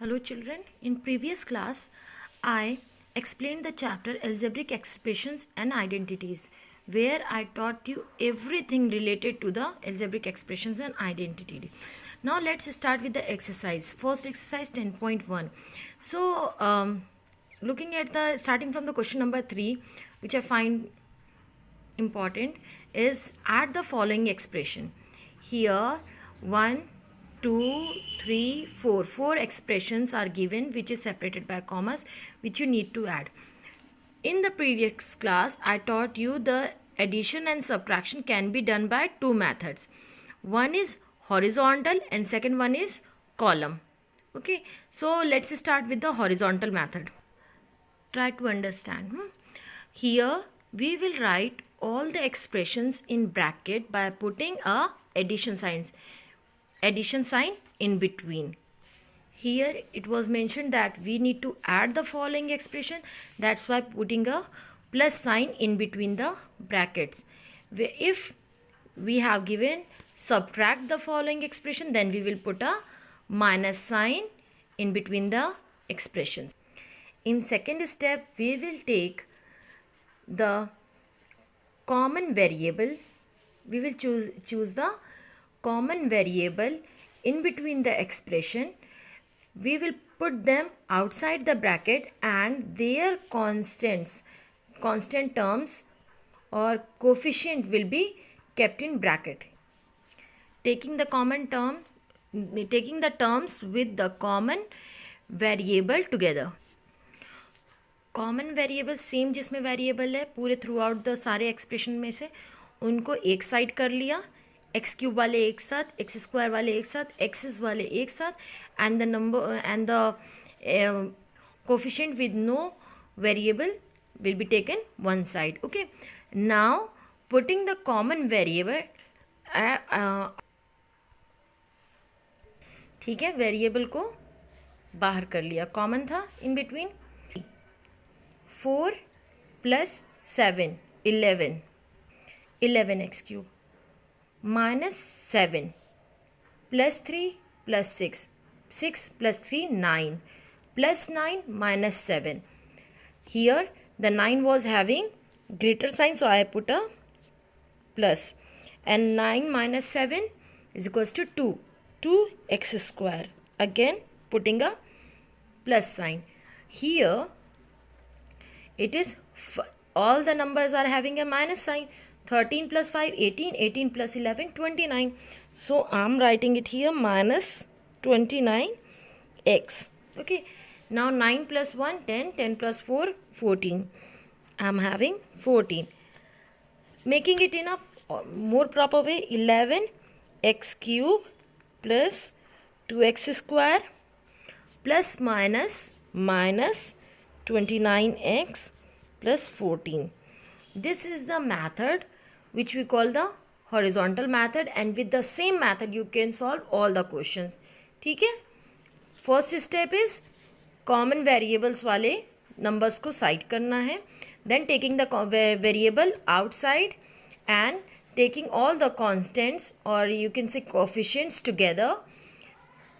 Hello children, in previous class I explained the chapter algebraic expressions and identities where I taught you everything related to the algebraic expressions and identity. Now let's start with the exercise. First exercise 10.1. So looking at the starting from the question number 3, which I find important, is add the following expression. Here 1, 2, 3, 4. 4 expressions are given which is separated by commas, which you need to add. In the previous class, I taught you the addition and subtraction can be done by two methods. One is horizontal and second one is column. Okay, so let's start with the horizontal method. Try to understand. Here we will write all the expressions in bracket by putting a addition sign in between. Here it was mentioned that we need to add the following expression. That's why putting a plus sign in between the brackets. If we have given subtract the following expression, then we will put a minus sign in between the expressions. In second step, we will take the common variable. We will choose the common variable in between the expression. We will put them outside the bracket and their constant terms or coefficient will be kept in bracket. Taking the terms with the common variable together. Common variable same जिसमें variable है पूरे through out the सारे expression में से उनको एक side कर लिया. एक्स क्यूब वाले एक साथ, एक्स स्क्वायर वाले एक साथ, एक्सेस वाले एक साथ, and the number and the coefficient with no variable will be taken one side. Okay, now putting the common variable, ठीक है, वेरिएबल को बाहर कर लिया, कॉमन था in between. 4 plus 7, 11. 11 x cube. Minus 7. Plus 3 plus 6. 6 plus 3, 9. Plus 9 minus 7. Here the 9 was having greater sign, so I put a plus. And 9 minus 7 is equals to 2. 2x square. Again putting a plus sign. Here it is all the numbers are having a minus sign. 13 plus 5, 18. 18 plus 11, 29. So I am writing it here minus 29x. Okay. Now 9 plus 1, 10. 10 plus 4, 14. I am having 14. Making it in a more proper way, 11x cube plus 2x square plus minus 29x plus 14. This is the method which we call the horizontal method, and with the same method you can solve all the questions. ठीक है, first step is common variables वाले numbers को side करना है. Then taking the variable outside and taking all the constants और you can say coefficients together.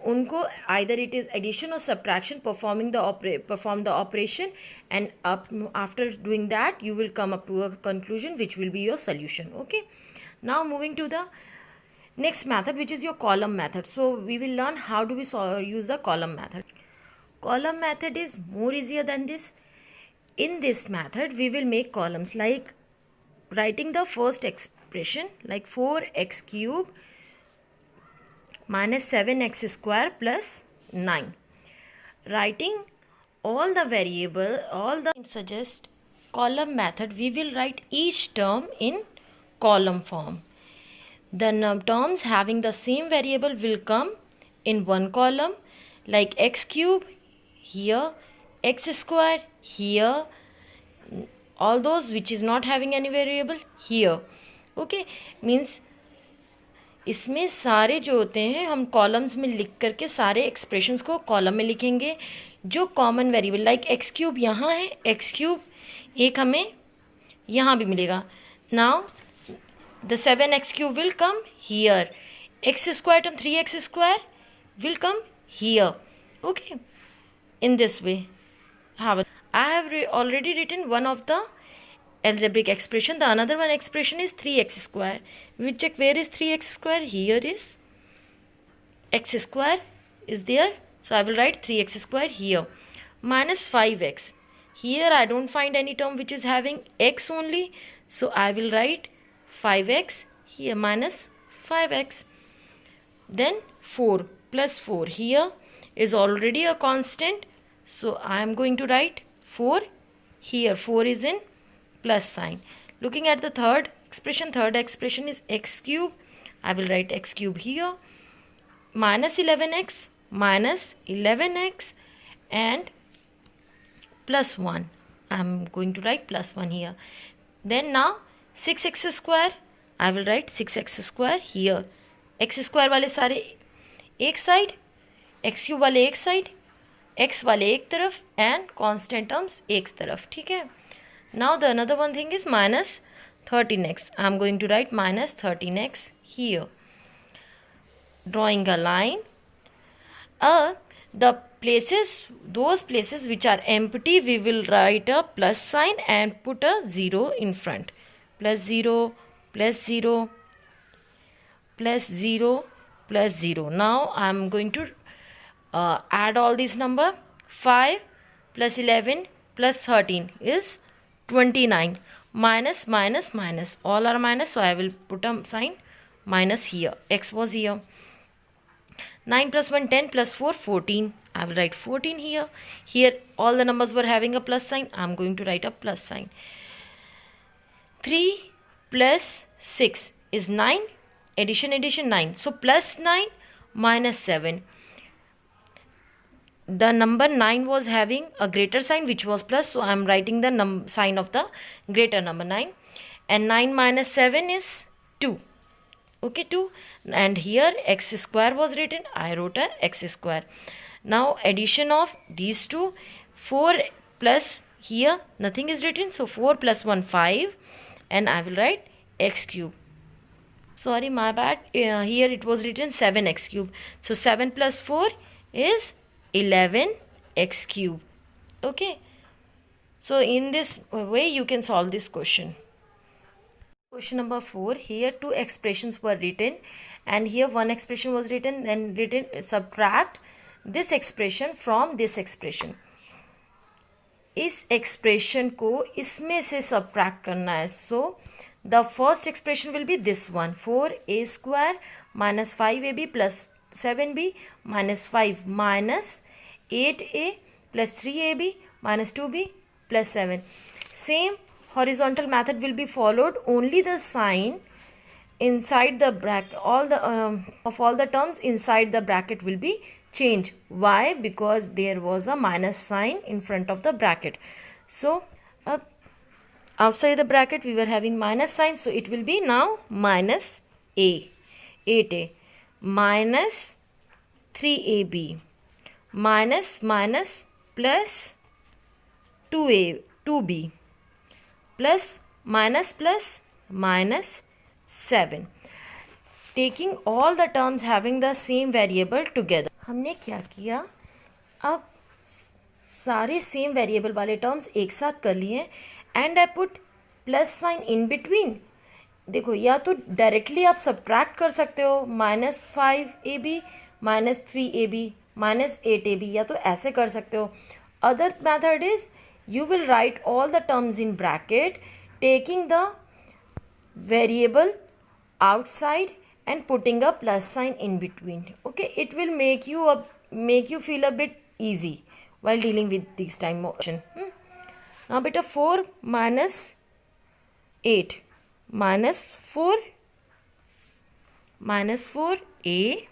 उनको either it is addition or subtraction, perform the operation, and after doing that you will come up to a conclusion which will be your solution. Okay, now moving to the next method, which is your column method. So we will learn how do we use the column method. Column method is more easier than this. In this method we will make columns, like writing the first expression like 4x cube minus 7x square plus 9. Writing all the variable, suggest column method, we will write each term in column form. The terms having the same variable will come in one column, like x cube here, x square here, all those which is not having any variable here. Okay, means इसमें सारे जो होते हैं हम columns में लिख करके सारे एक्सप्रेशंस को कॉलम में लिखेंगे. जो common variable like x cube यहाँ है, एक्स क्यूब एक हमें यहाँ भी मिलेगा. Now the 7x cube will come here. X square term 3x square will come here. Okay, in this way. I have already written one of the algebraic expression. The another one expression is 3x square. We check where is 3x square. Here is x square is there. So I will write 3x square here. Minus 5x. Here I don't find any term which is having x only. So I will write 5x here minus 5x. Then 4 plus 4. Here is already a constant. So I am going to write 4 here. 4 is in plus sign. Looking at the third expression is x cube. I will write x cube here. Minus 11x and plus 1. I am going to write plus 1 here. Then now 6x square. I will write 6x square here. x square वाले सारे एक side, x cube वाले एक side, x वाले एक तरफ and constant terms एक तरफ. ठीक है. Now the another one thing is minus 13x. I am going to write minus 13x here. Drawing a line. Those places which are empty, we will write a plus sign and put a 0 in front. Plus 0, plus 0, plus 0, plus 0. Now I am going to add all these number. 5 plus 11 plus 13 is 29. Minus, minus, minus. All are minus, so I will put a sign minus here. X was here. 9 plus 1, 10 plus 4, 14. I will write 14 here. Here all the numbers were having a plus sign. I am going to write a plus sign. 3 plus 6 is 9. Addition 9. So plus 9 minus 7. The number 9 was having a greater sign which was plus. So I am writing the sign of the greater number 9. And 9 minus 7 is 2. Okay, 2. And here x square was written. I wrote a x square. Now addition of these two. 4 plus here nothing is written. So 4 plus 1, 5. And I will write x cube. Sorry, my bad. Here it was written 7x cube. So 7 plus 4 is 11x cube. Okay. So in this way you can solve this question. Question number 4. Here two expressions were written and here one expression was written, then written subtract this expression from this expression. इस expression को इसमें से subtract करना है. So the first expression will be this one. 4a square minus 5ab plus 7b minus 5 minus 8a plus 3ab minus 2b plus 7. Same horizontal method will be followed. Only the sign inside the bracket, of all the terms inside the bracket will be changed. Why? Because there was a minus sign in front of the bracket. So outside the bracket we were having minus sign, so it will be now minus 8a minus 3ab minus minus plus 2b plus minus minus 7. Taking all the terms having the same variable together. हमने क्या किया, अब सारे same variable वाले terms एक साथ कर लिए and I put plus sign in between. देखो, या तो डायरेक्टली आप सब्ट्रैक्ट कर सकते हो, -5ab minus 3ab minus 8ab, या तो ऐसे कर सकते हो. Other method is you will write all the terms in bracket taking the variable outside and putting a plus sign in between. Okay, it will make you feel a bit easy while dealing with this time motion. Now beta 4 minus 8 minus 4a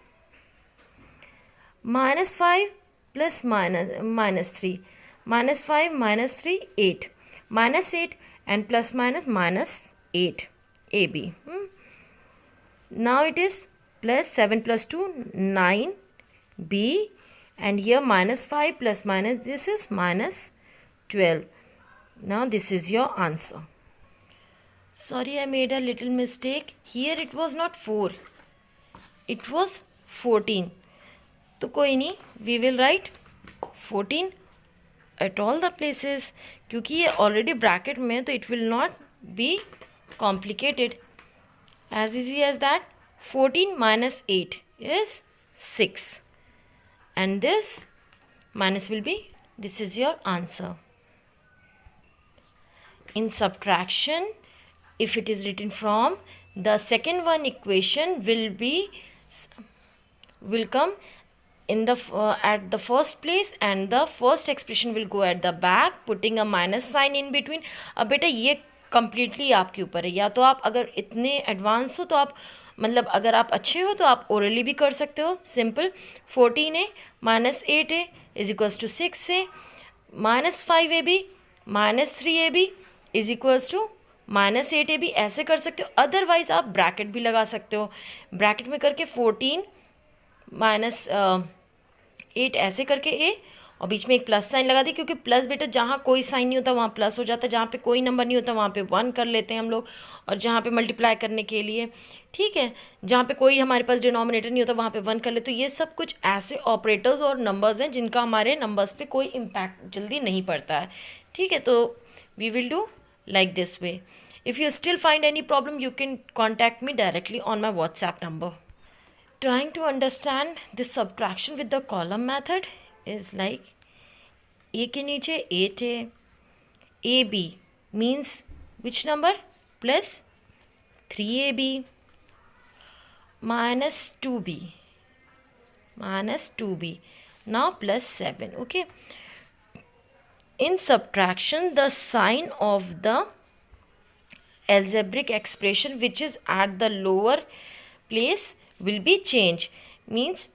minus 5 plus minus 3 minus 5 minus 3 8 minus 8 and plus minus 8 ab. Now it is plus 7 plus 2 9 b and here minus 5 plus minus, this is minus 12. Now this is your answer. Sorry, I made a little mistake. Here it was not 4, it was 14. तो कोई नहीं, we will write 14 at all the places, क्योंकि ये already bracket में, तो it will not be complicated, as easy as that. 14 minus 8 is 6, and this minus will be, this is your answer. In subtraction, if it is written from the second one, equation will come in the at the first place, and the first expression will go at the back, putting a minus sign in between. अब बेटा ये completely आपके ऊपर है, या तो आप अगर इतने एडवांस हो तो आप, मतलब अगर आप अच्छे हो तो आप ओरली भी कर सकते हो, सिंपल। 14 है माइनस 8 है इज इक्वल्स टू 6 है, minus 5 A B minus 3 A B is equals to minus 8 A B, ऐसे कर सकते हो। अदरवाइज आप ब्रैकेट भी लगा सकते हो, ब्रैकेट में करके 14 माइनस 8 ऐसे करके ए, और बीच में एक प्लस साइन लगा दी, क्योंकि प्लस बेटा जहाँ कोई साइन नहीं होता वहाँ प्लस हो जाता है, जहाँ पे कोई नंबर नहीं होता वहाँ पे 1 कर लेते हैं हम लोग, और जहाँ पे मल्टीप्लाई करने के लिए, ठीक है, जहाँ पे कोई हमारे पास डिनोमिनेटर नहीं होता वहाँ पे 1 कर लेते। तो ये सब कुछ ऐसे ऑपरेटर्स और नंबर्स हैं जिनका हमारे नंबर्स पे कोई इम्पैक्ट जल्दी नहीं पड़ता है, ठीक है। तो we will do like this way. If you still find any problem, you can contact me directly on my WhatsApp number. Trying to understand this subtraction with the column method is like, a के नीचे 8 है, AB means which number? Plus 3AB minus 2B minus 2B, now plus 7, okay. In subtraction, the sign of the algebraic expression which is at the lower place will be changed. Means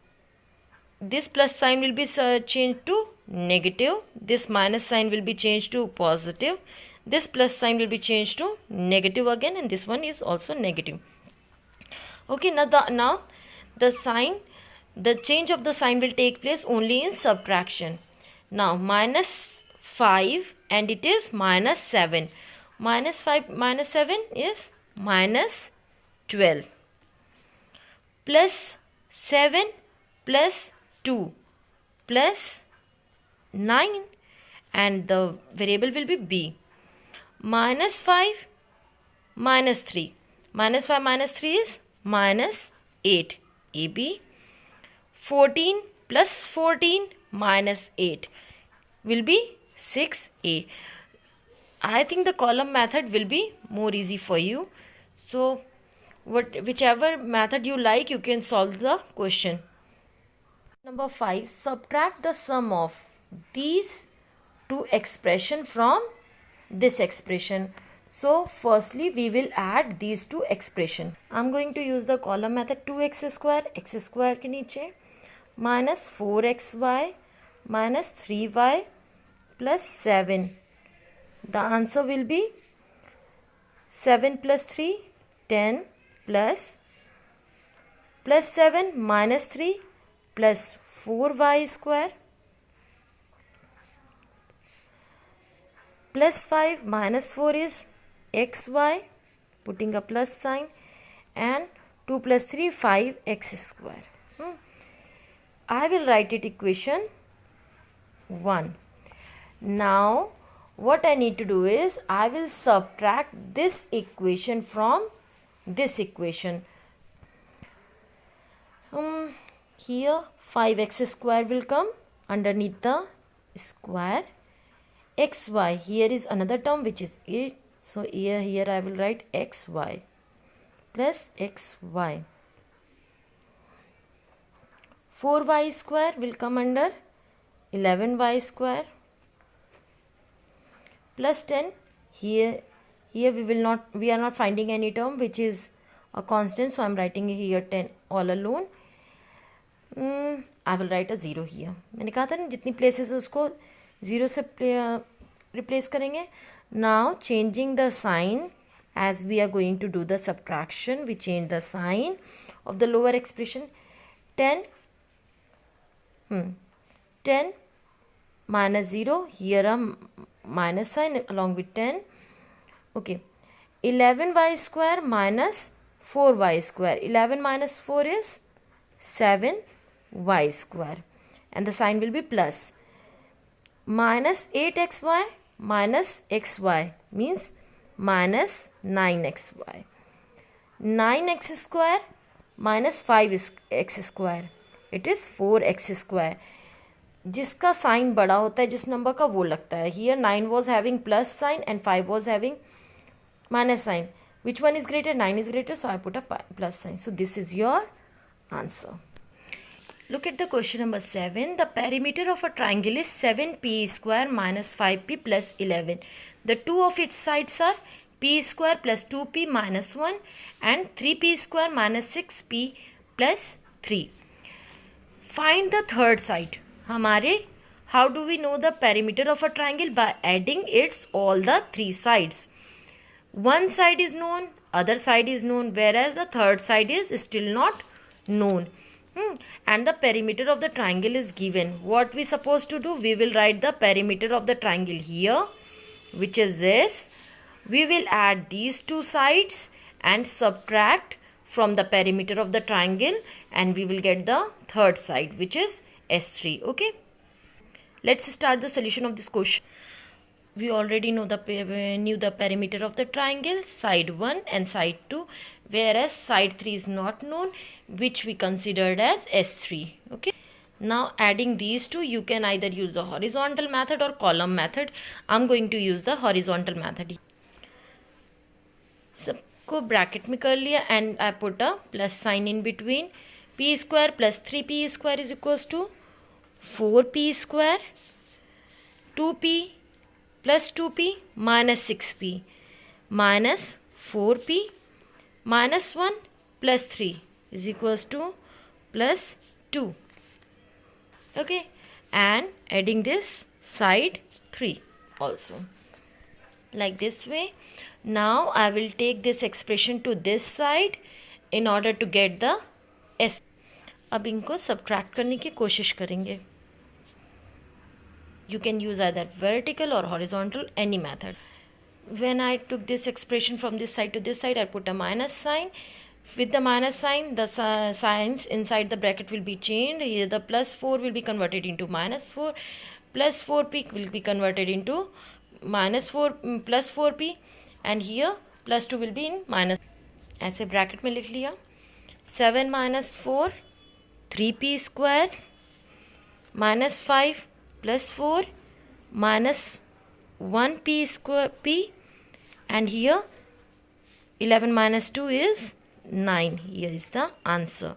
this plus sign will be changed to negative, this minus sign will be changed to positive, this plus sign will be changed to negative again, and this one is also negative. Okay, now the change of the sign will take place only in subtraction. Now minus 5 and it is minus 7. Minus 5 minus 7 is minus 12. Plus 7 plus 2 plus 9, and the variable will be b. Minus 5 minus 3. Minus 5 minus 3 is minus 8. AB. 14 plus 14 minus 8 will be 6a. I think the column method will be more easy for you. So whichever method you like, you can solve the question. Number 5, subtract the sum of these two expressions from this expression. So firstly we will add these two expressions. I'm going to use the column method. 2x square, x square के नीचे minus 4xy minus 3y plus 7. The answer will be 7 plus 3, 10 plus 7 minus 3 plus 4y square plus 5 minus 4 is xy, putting a plus sign, and 2 plus 3, 5x square. I will write it equation 1. Now what I need to do is I will subtract this equation from this equation. Here 5x square will come underneath the square. xy, here is another term which is 8. So here I will write xy plus xy. 4y square will come under 11y square plus 10. Here we are not finding any term which is a constant, so I am writing here 10 all alone. I will write a 0 here. मैंने कहा था ना जितनी places उसको 0 से replace करेंगे. Now changing the sign, as we are going to do the subtraction, we change the sign of the lower expression. 10 minus 0, here a minus sign along with 10. Okay, 11y square minus 4y square. 11 minus 4 is 7. y square, and the sign will be plus. Minus 8xy minus xy means minus 9xy. 9x square minus 5x square, it is 4x square. जिसका sign बड़ा होता है जिस number का वो लगता है. Here 9 was having plus sign and 5 was having minus sign. Which one is greater? 9 is greater, so I put a plus sign. So this is your answer. Look at the question number 7. The perimeter of a triangle is 7p square minus 5p plus 11. The two of its sides are p square plus 2p minus 1 and 3p square minus 6p plus 3. Find the third side. हमारे how do we know the perimeter of a triangle? By adding its all the three sides. One side is known, other side is known, whereas the third side is still not known. And the perimeter of the triangle is given. What we supposed to do? We will write the perimeter of the triangle here, which is this. We will add these two sides and subtract from the perimeter of the triangle, and we will get the third side, which is S3. Okay, let's start the solution of this question. We already knew the perimeter of the triangle, side 1 and side 2, whereas side 3 is not known, which we considered as S3. Okay, now adding these two, you can either use the horizontal method or column method. I'm going to use the horizontal method. सबको bracket में कर लिया and I put a plus sign in between. p square plus 3p square is equals to 4p square, 2p plus 2p minus 6p minus 4p minus 1 plus 3 is equals to plus 2. Okay, and adding this side 3 also like this way. Now I will take this expression to this side in order to get the S. अब इनको subtract करने की कोशिश करेंगे. You can use either vertical or horizontal, any method. When I took this expression from this side to this side, I put a minus sign. With the minus sign, the signs inside the bracket will be changed. Here the plus 4 will be converted into minus 4. Plus 4p will be converted into minus 4 plus 4p. And here plus 2 will be in minus. ऐसे bracket में लिख लिया. 7 minus 4, 3p square minus 5 plus 4 minus 1p square p, and here 11 minus 2 is 9. Here is the answer.